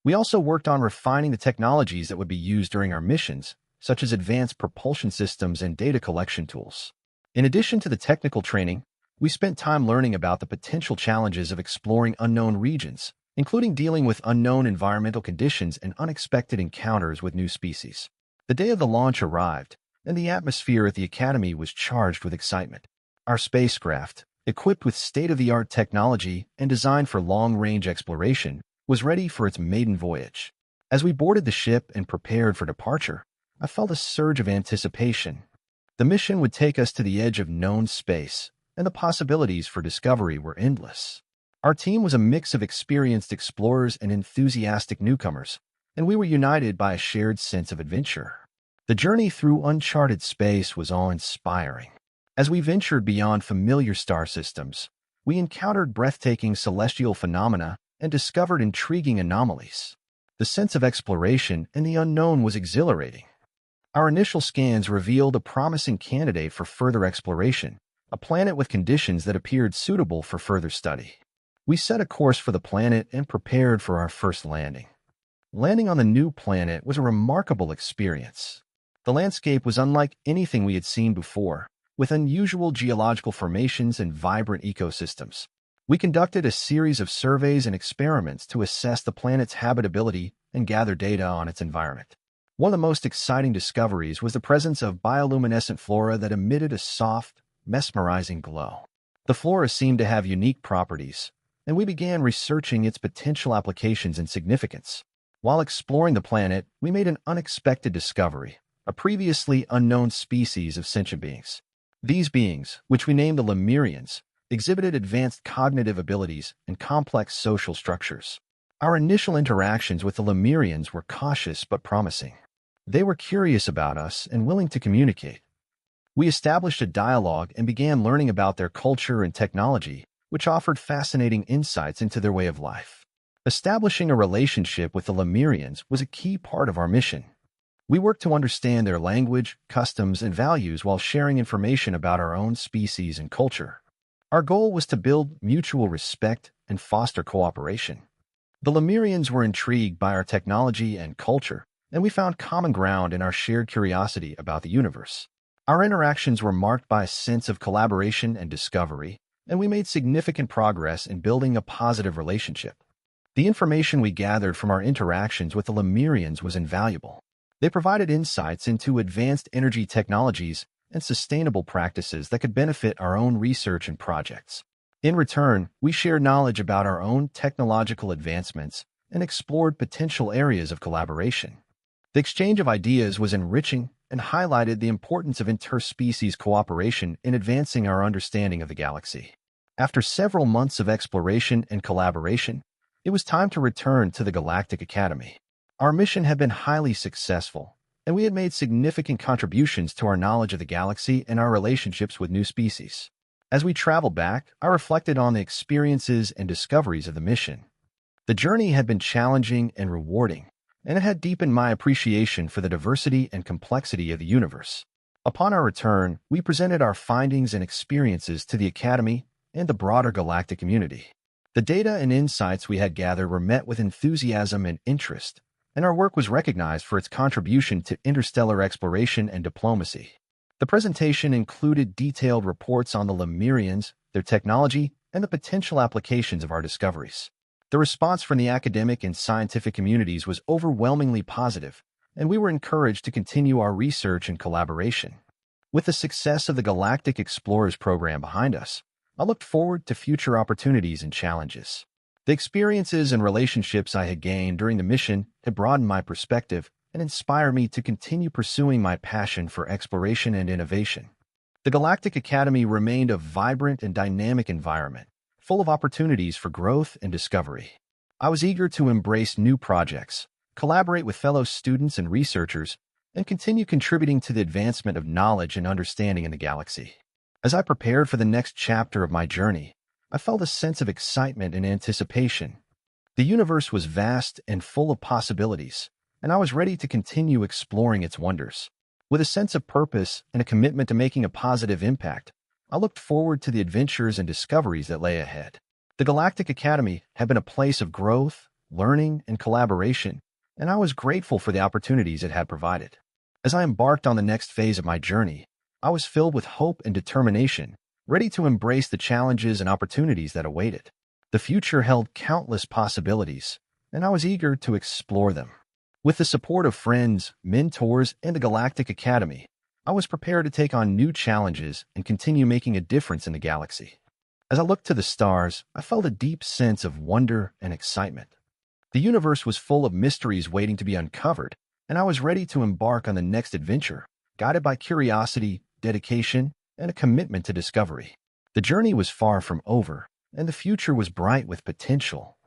S1: We also worked on refining the technologies that would be used during our missions, such as advanced propulsion systems and data collection tools. In addition to the technical training, we spent time learning about the potential challenges of exploring unknown regions, including dealing with unknown environmental conditions and unexpected encounters with new species. The day of the launch arrived, and the atmosphere at the Academy was charged with excitement. Our spacecraft, equipped with state-of-the-art technology and designed for long-range exploration, was ready for its maiden voyage. As we boarded the ship and prepared for departure, I felt a surge of anticipation. The mission would take us to the edge of known space, and the possibilities for discovery were endless. Our team was a mix of experienced explorers and enthusiastic newcomers, and we were united by a shared sense of adventure. The journey through uncharted space was awe-inspiring. As we ventured beyond familiar star systems, we encountered breathtaking celestial phenomena and discovered intriguing anomalies. The sense of exploration and the unknown was exhilarating. Our initial scans revealed a promising candidate for further exploration, a planet with conditions that appeared suitable for further study. We set a course for the planet and prepared for our first landing. Landing on the new planet was a remarkable experience. The landscape was unlike anything we had seen before, with unusual geological formations and vibrant ecosystems. We conducted a series of surveys and experiments to assess the planet's habitability and gather data on its environment. One of the most exciting discoveries was the presence of bioluminescent flora that emitted a soft, mesmerizing glow. The flora seemed to have unique properties, and we began researching its potential applications and significance. While exploring the planet, we made an unexpected discovery, a previously unknown species of sentient beings. These beings, which we named the Lemurians, exhibited advanced cognitive abilities and complex social structures. Our initial interactions with the Lemurians were cautious but promising. They were curious about us and willing to communicate. We established a dialogue and began learning about their culture and technology, which offered fascinating insights into their way of life. Establishing a relationship with the Lemurians was a key part of our mission. We worked to understand their language, customs, and values while sharing information about our own species and culture. Our goal was to build mutual respect and foster cooperation. The Lemurians were intrigued by our technology and culture, and we found common ground in our shared curiosity about the universe. Our interactions were marked by a sense of collaboration and discovery, and we made significant progress in building a positive relationship. The information we gathered from our interactions with the Lemurians was invaluable. They provided insights into advanced energy technologies and sustainable practices that could benefit our own research and projects. In return, we shared knowledge about our own technological advancements and explored potential areas of collaboration. The exchange of ideas was enriching and highlighted the importance of interspecies cooperation in advancing our understanding of the galaxy. After several months of exploration and collaboration, it was time to return to the Galactic Academy. Our mission had been highly successful, and we had made significant contributions to our knowledge of the galaxy and our relationships with new species. As we traveled back, I reflected on the experiences and discoveries of the mission. The journey had been challenging and rewarding, and it had deepened my appreciation for the diversity and complexity of the universe. Upon our return, we presented our findings and experiences to the Academy and the broader galactic community. The data and insights we had gathered were met with enthusiasm and interest, and our work was recognized for its contribution to interstellar exploration and diplomacy. The presentation included detailed reports on the Lemurians, their technology, and the potential applications of our discoveries. The response from the academic and scientific communities was overwhelmingly positive, and we were encouraged to continue our research and collaboration. With the success of the Galactic Explorers program behind us, I looked forward to future opportunities and challenges. The experiences and relationships I had gained during the mission had broadened my perspective and inspired me to continue pursuing my passion for exploration and innovation. The Galactic Academy remained a vibrant and dynamic environment, full of opportunities for growth and discovery. I was eager to embrace new projects, collaborate with fellow students and researchers, and continue contributing to the advancement of knowledge and understanding in the galaxy. As I prepared for the next chapter of my journey, I felt a sense of excitement and anticipation. The universe was vast and full of possibilities, and I was ready to continue exploring its wonders. With a sense of purpose and a commitment to making a positive impact, I looked forward to the adventures and discoveries that lay ahead. The Galactic Academy had been a place of growth, learning, and collaboration, and I was grateful for the opportunities it had provided. As I embarked on the next phase of my journey, I was filled with hope and determination, ready to embrace the challenges and opportunities that awaited. The future held countless possibilities, and I was eager to explore them. With the support of friends, mentors, and the Galactic Academy, I was prepared to take on new challenges and continue making a difference in the galaxy. As I looked to the stars, I felt a deep sense of wonder and excitement. The universe was full of mysteries waiting to be uncovered, and I was ready to embark on the next adventure, guided by curiosity, dedication, and a commitment to discovery. The journey was far from over, and the future was bright with potential.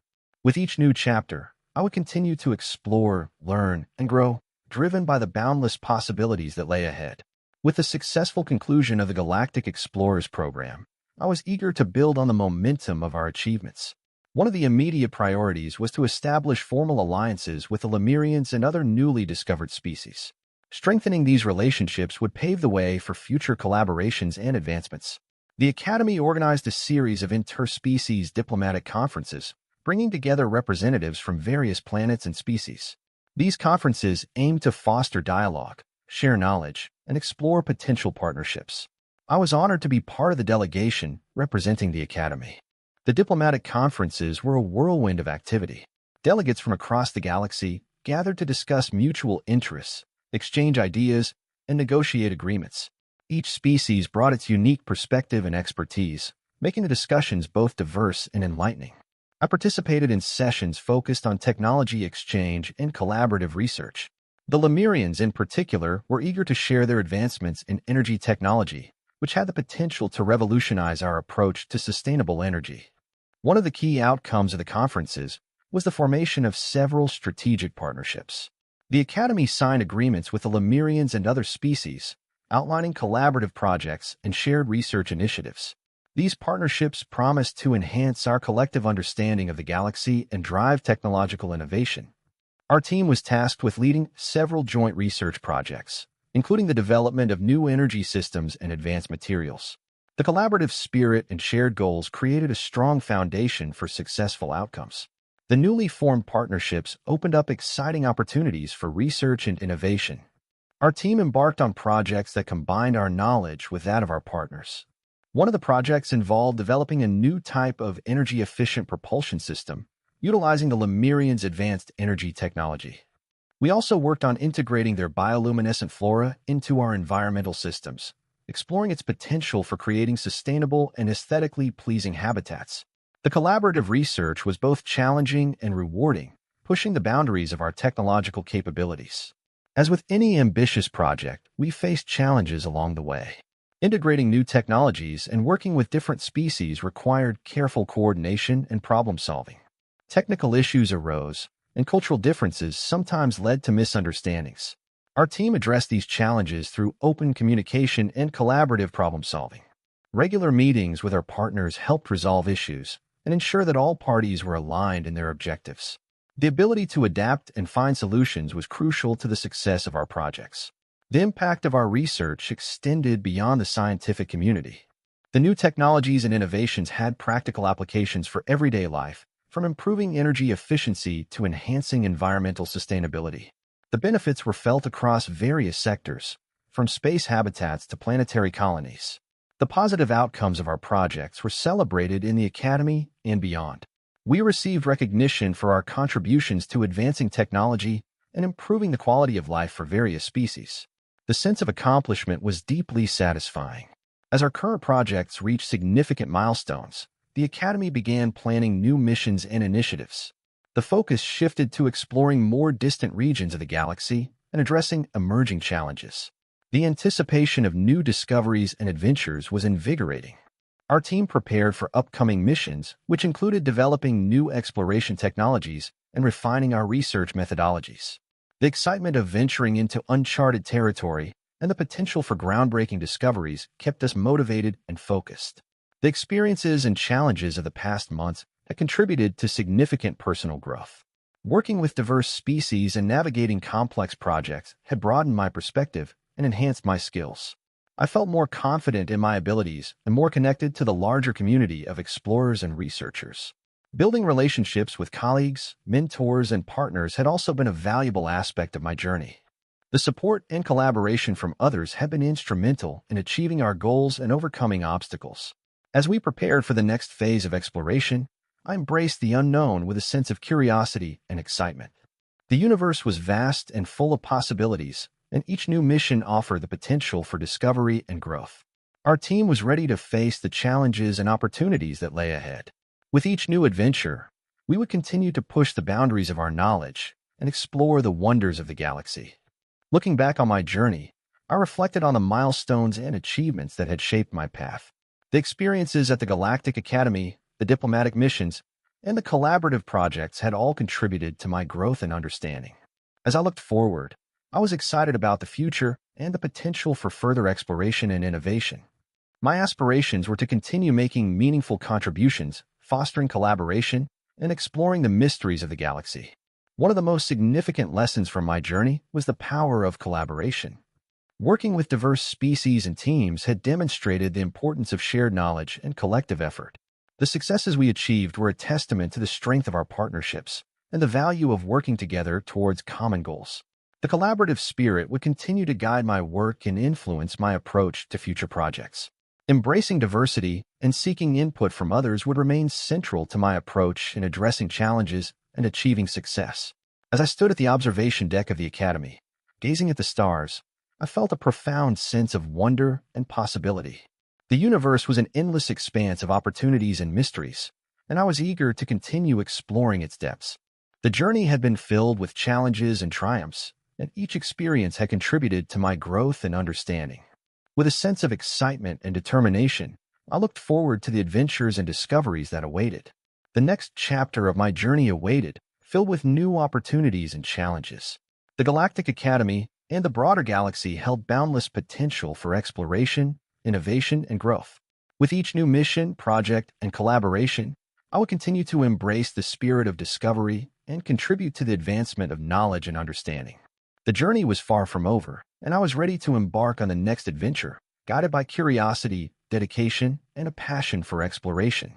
S1: With each new chapter, I would continue to explore, learn, and grow, driven by the boundless possibilities that lay ahead. With the successful conclusion of the Galactic Explorers program, I was eager to build on the momentum of our achievements. One of the immediate priorities was to establish formal alliances with the Lemurians and other newly discovered species. Strengthening these relationships would pave the way for future collaborations and advancements. The Academy organized a series of interspecies diplomatic conferences, bringing together representatives from various planets and species. These conferences aimed to foster dialogue, share knowledge, and explore potential partnerships. I was honored to be part of the delegation representing the Academy. The diplomatic conferences were a whirlwind of activity. Delegates from across the galaxy gathered to discuss mutual interests, exchange ideas, and negotiate agreements. Each species brought its unique perspective and expertise, making the discussions both diverse and enlightening. I participated in sessions focused on technology exchange and collaborative research. The Lemurians, in particular, were eager to share their advancements in energy technology, which had the potential to revolutionize our approach to sustainable energy. One of the key outcomes of the conferences was the formation of several strategic partnerships. The Academy signed agreements with the Lemurians and other species, outlining collaborative projects and shared research initiatives. These partnerships promised to enhance our collective understanding of the galaxy and drive technological innovation. Our team was tasked with leading several joint research projects, including the development of new energy systems and advanced materials. The collaborative spirit and shared goals created a strong foundation for successful outcomes. The newly formed partnerships opened up exciting opportunities for research and innovation. Our team embarked on projects that combined our knowledge with that of our partners. One of the projects involved developing a new type of energy-efficient propulsion system, utilizing the Lemurians' advanced energy technology. We also worked on integrating their bioluminescent flora into our environmental systems, exploring its potential for creating sustainable and aesthetically pleasing habitats. The collaborative research was both challenging and rewarding, pushing the boundaries of our technological capabilities. As with any ambitious project, we faced challenges along the way. Integrating new technologies and working with different species required careful coordination and problem-solving. Technical issues arose, and cultural differences sometimes led to misunderstandings. Our team addressed these challenges through open communication and collaborative problem-solving. Regular meetings with our partners helped resolve issues and ensure that all parties were aligned in their objectives. The ability to adapt and find solutions was crucial to the success of our projects. The impact of our research extended beyond the scientific community. The new technologies and innovations had practical applications for everyday life, from improving energy efficiency to enhancing environmental sustainability. The benefits were felt across various sectors, from space habitats to planetary colonies. The positive outcomes of our projects were celebrated in the Academy and beyond. We received recognition for our contributions to advancing technology and improving the quality of life for various species. The sense of accomplishment was deeply satisfying. As our current projects reached significant milestones, the Academy began planning new missions and initiatives. The focus shifted to exploring more distant regions of the galaxy and addressing emerging challenges. The anticipation of new discoveries and adventures was invigorating. Our team prepared for upcoming missions, which included developing new exploration technologies and refining our research methodologies. The excitement of venturing into uncharted territory and the potential for groundbreaking discoveries kept us motivated and focused. The experiences and challenges of the past months had contributed to significant personal growth. Working with diverse species and navigating complex projects had broadened my perspective and enhanced my skills. I felt more confident in my abilities and more connected to the larger community of explorers and researchers. Building relationships with colleagues, mentors, and partners had also been a valuable aspect of my journey. The support and collaboration from others have been instrumental in achieving our goals and overcoming obstacles. As we prepared for the next phase of exploration, I embraced the unknown with a sense of curiosity and excitement. The universe was vast and full of possibilities, and each new mission offered the potential for discovery and growth. Our team was ready to face the challenges and opportunities that lay ahead. With each new adventure, we would continue to push the boundaries of our knowledge and explore the wonders of the galaxy. Looking back on my journey, I reflected on the milestones and achievements that had shaped my path. The experiences at the Galactic Academy, the diplomatic missions, and the collaborative projects had all contributed to my growth and understanding. As I looked forward, I was excited about the future and the potential for further exploration and innovation. My aspirations were to continue making meaningful contributions, fostering collaboration, and exploring the mysteries of the galaxy. One of the most significant lessons from my journey was the power of collaboration. Working with diverse species and teams had demonstrated the importance of shared knowledge and collective effort. The successes we achieved were a testament to the strength of our partnerships and the value of working together towards common goals. The collaborative spirit would continue to guide my work and influence my approach to future projects. Embracing diversity and seeking input from others would remain central to my approach in addressing challenges and achieving success. As I stood at the observation deck of the Academy, gazing at the stars, I felt a profound sense of wonder and possibility. The universe was an endless expanse of opportunities and mysteries, and I was eager to continue exploring its depths. The journey had been filled with challenges and triumphs, and each experience had contributed to my growth and understanding. With a sense of excitement and determination, I looked forward to the adventures and discoveries that awaited. The next chapter of my journey awaited, filled with new opportunities and challenges. The Galactic Academy and the broader galaxy held boundless potential for exploration, innovation, and growth. With each new mission, project, and collaboration, I would continue to embrace the spirit of discovery and contribute to the advancement of knowledge and understanding. The journey was far from over, and I was ready to embark on the next adventure, guided by curiosity, dedication, and a passion for exploration.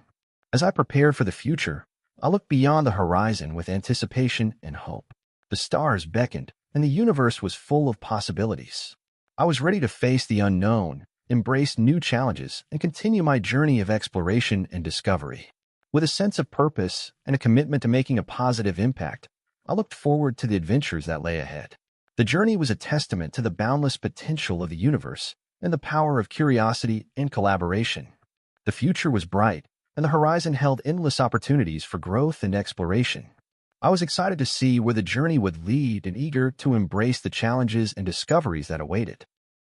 S1: As I prepared for the future, I looked beyond the horizon with anticipation and hope. The stars beckoned, and the universe was full of possibilities. I was ready to face the unknown, embrace new challenges, and continue my journey of exploration and discovery. With a sense of purpose and a commitment to making a positive impact, I looked forward to the adventures that lay ahead. The journey was a testament to the boundless potential of the universe and the power of curiosity and collaboration. The future was bright, and the horizon held endless opportunities for growth and exploration. I was excited to see where the journey would lead and eager to embrace the challenges and discoveries that awaited.